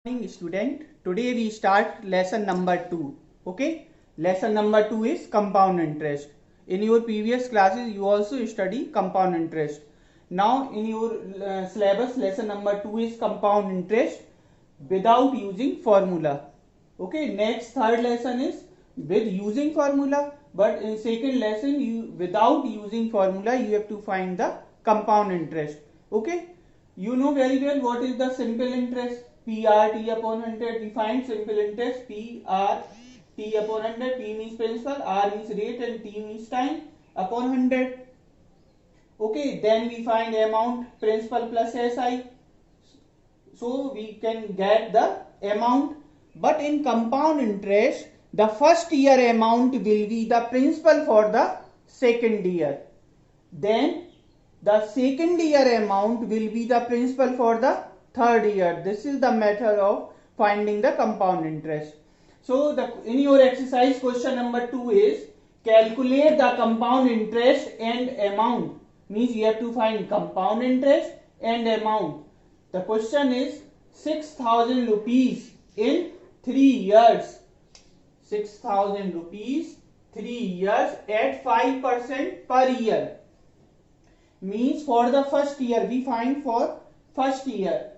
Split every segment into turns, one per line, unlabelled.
Morning student. Today we start lesson number 2. Okay, lesson number 2 is compound interest. In your previous classes you also study compound interest. Now in your syllabus lesson number 2 is compound interest without using formula. Okay, next third lesson is with using formula, but in second lesson you without using formula you have to find the compound interest. Okay, you know very well what is the simple interest. PRT upon 100. We find simple interest PRT upon 100. P means principal, R means rate, and T means time upon 100. Okay, then we find amount principal plus SI. So we can get the amount. But in compound interest, the first year amount will be the principal for the second year. Then the second year amount will be the principal for the third year. This is the method of finding the compound interest. So in your exercise question number 2 is calculate the compound interest and amount. Means you have to find compound interest and amount. The question is 6,000 rupees in 3 years. 6,000 rupees 3 years at 5% per year. Means for the first year we find for first year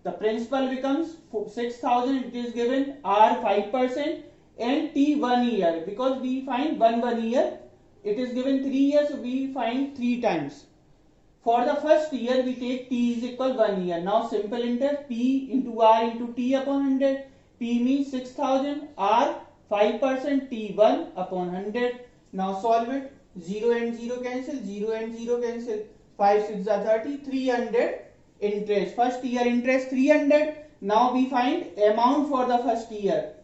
the principal becomes 6,000. It is given R 5% and T 1 year, because we find 1 year. It is given 3 years, so we find 3 times. For the first year we take T is equal 1 year. Now simple interest P into R into T upon 100. P means 6,000, R 5%, T 1 upon 100. Now solve it. 0 and 0 cancel, 0 and 0 cancel. 5 6 are 30, 300 interest. First year interest 300. Now we find amount for the first year.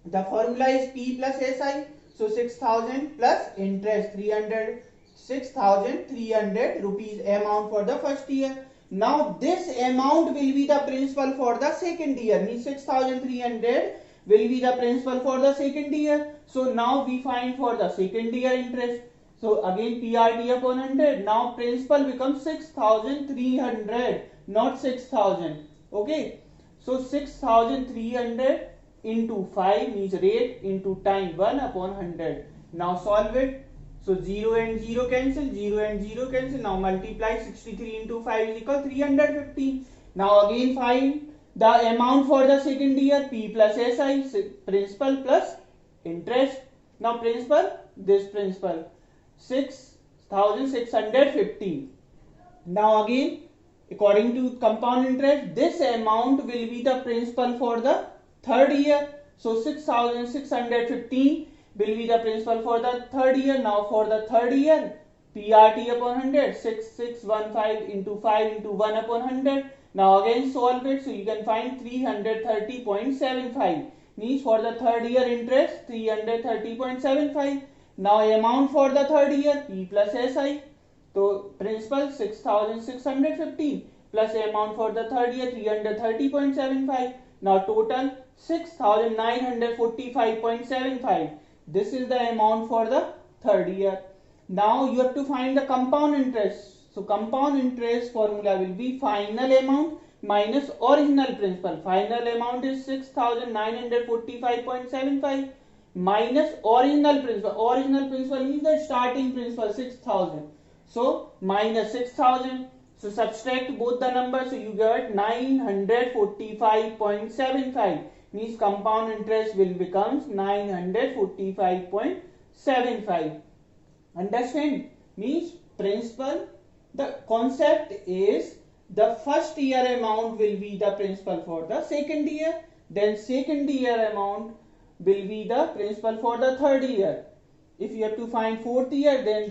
The formula is P plus SI. So 6,000 plus interest 300. 6,300 rupees amount for the first year. Now this amount will be the principal for the second year. Means 6,300 will be the principal for the second year. So now we find for the second year interest. So again PRT upon 100. Now principal becomes 6,300, not 6,000. Okay. So 6,300 into 5 means rate into time 1 upon 100. Now solve it. So 0 and 0 cancel, 0 and 0 cancel. Now multiply 63 into 5 is equal 350. Now again find the amount for the second year. P plus SI, principal plus interest. Now principal, this principal 6,650. Now again according to compound interest, this amount will be the principal for the third year. So 6,615 will be the principal for the third year. Now for the third year PRT upon 100, 6615 into 5 into 1 upon 100. Now again solve it. So you can find 330.75. Means for the third year interest 330.75. Now amount for the third year P plus SI. So principal 6,615 plus amount for the third year 330.75. Now total 6,945.75. This is the amount for the third year. Now you have to find the compound interest. So compound interest formula will be final amount minus original principal. Final amount is 6,945.75 minus original principal. Original principal means the starting principal 6,000. So minus 6,000. So subtract both the numbers. So you get 945.75. Means compound interest will becomes 945.75. Understand? Means principal. The concept is the first year amount will be the principal for the second year. Then second year amount will be the principal for the third year. If you have to find fourth year, then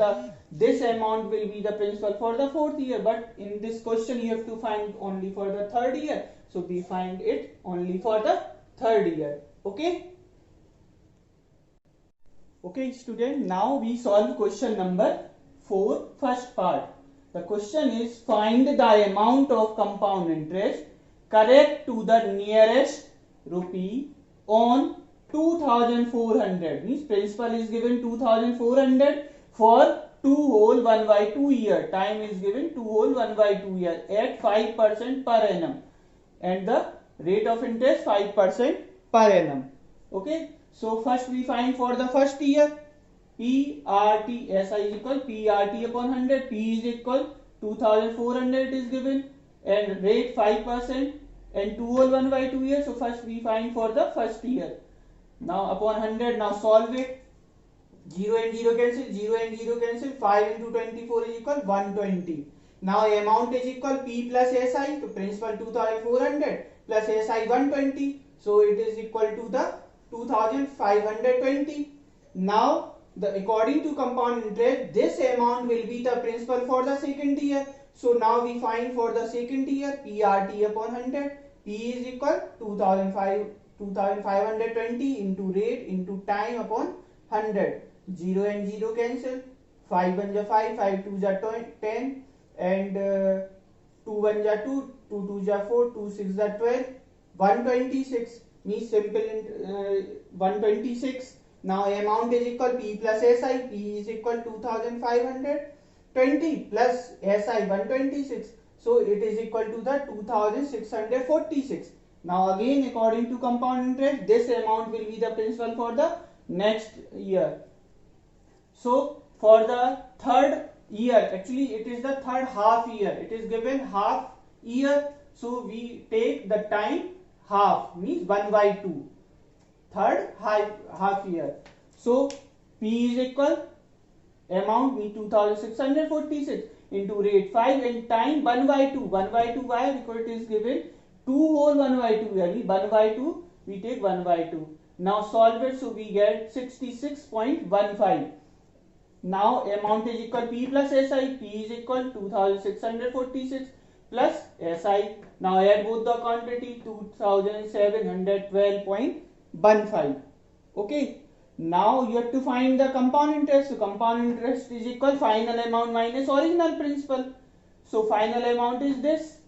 this amount will be the principal for the fourth year. But in this question you have to find only for the third year. So we find it only for the third year. Okay. Okay student, now we solve question number 4, first part. The question is find the amount of compound interest correct to the nearest rupee on 2,400. Means principal is given 2,400 for 2 whole 1/2 year. Time is given 2 whole 1/2 year at 5% per annum. And the rate of interest 5% per annum. Okay, so first we find for the first year PRT SI is equal PRT upon 100. P is equal 2400 is given and rate 5% and 2 whole 1 by 2 years. So first we find for the first year. Now upon 100, now solve it. 0 and 0 cancel, 0 and 0 cancel, 5 into 24 is equal 120. Now amount is equal P plus SI, so principal 2400 plus SI 120, so it is equal to the 2520. Now according to compound interest, this amount will be the principal for the second year. So now we find for the second year PRT upon 100, P is equal 2520 into rate into time upon 100. 0 and 0 cancel, 5 1 ja 5, 5 2 ja 10 and 2 1 ja 2, 2 2 ja 4, 2 6 ja 12, 126 means simple 126. Now amount is equal P plus SI, P is equal 2520 plus SI 126, so it is equal to the 2646. Now again according to compound interest, this amount will be the principal for the next year. So for the third year, actually it is the third half year, it is given half year, so we take the time half, means 1 by 2, third half year. So P is equal amount means 2646 into rate 5 and time 1 by 2. 1 by 2 why? Because it is given 2 whole 1 by 2, yani 1 by 2 we take 1 by 2. Now solve it, so we get 66.15. Now amount is equal P plus SI, P is equal 2646 plus SI. Now add both the quantity, 2712.15. Okay. Now you have to find the compound interest. So compound interest is equal final amount minus original principal. So final amount is this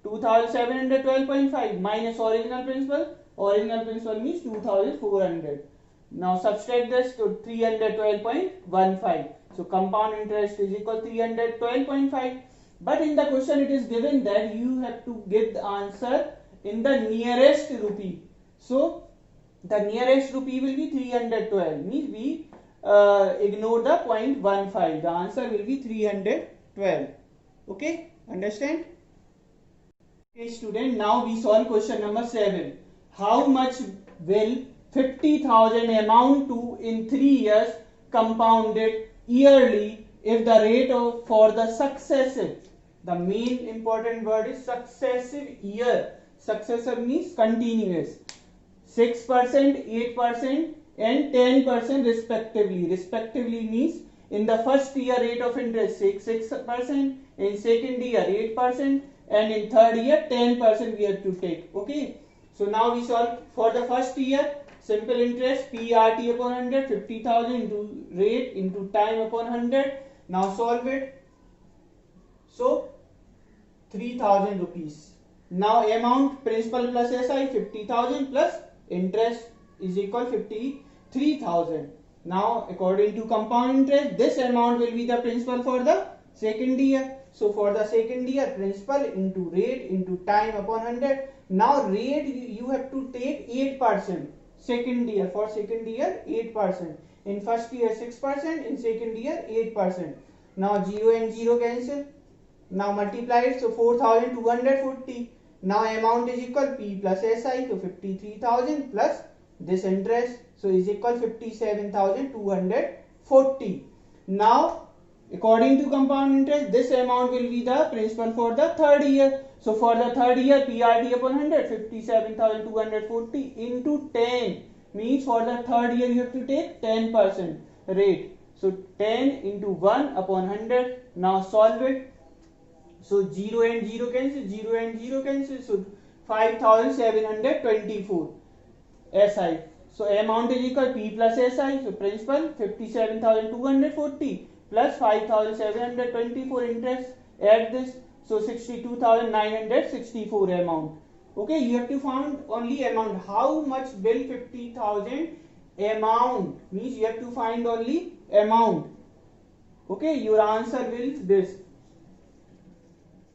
2712.5 minus original principal. Original principal means 2400. Now subtract this to 312.15. So compound interest is equal 312.5. But in the question it is given that you have to give the answer in the nearest rupee. So the nearest rupee will be 312. Means we ignore the 0.15. The answer will be 312. Okay, understand? Okay, student. Now we solve question number 7. How much will 50,000 amount to in 3 years compounded yearly if the rate of for the successive, the main important word is successive year. Successive means continuous. 6%, 8% and 10% respectively. Respectively means in the first year rate of interest 6%, in second year 8% and in third year 10% we have to take. Okay. So now we solve for the first year. Simple interest PRT upon 100, 50,000 into rate into time upon 100. Now solve it. So 3,000 rupees. Now amount principal plus SI 50,000 plus interest is equal 53,000. Now according to compound interest, this amount will be the principal for the second year. So for the second year, principal into rate into time upon 100. Now rate you have to take 8%. Second year, for second year 8%. In first year 6%, in second year 8%. Now 0 and 0 cancel. Now multiply it, so 4,240. Now amount is equal P plus SI, so 53,000 plus this interest, so is equal 57,240. Now according to compound interest, this amount will be the principal for the third year. So for the third year, PRT upon 100, 57,240 into 10 means for the third year you have to take 10% rate. So 10 into 1 upon 100. Now solve it. So 0 and 0 cancel, 0 and 0 cancel. So 5,724 SI. So amount is equal P plus SI. So principal 57,240 plus 5,724 interest. Add this. So 62,964 amount. Okay, you have to find only amount. How much will 50,000 amount? Means you have to find only amount. Okay, your answer will this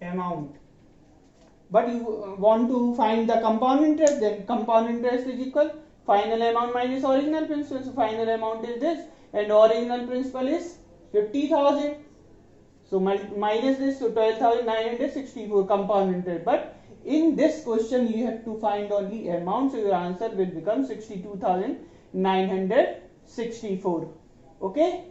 amount. but you want to find the compound interest, then compound interest is equal final amount minus original principal. So final amount is this, and original principal is 50,000. So minus this, so 12,964 compound interest. But in this question you have to find only amount, so your answer will become 62,964. Okay.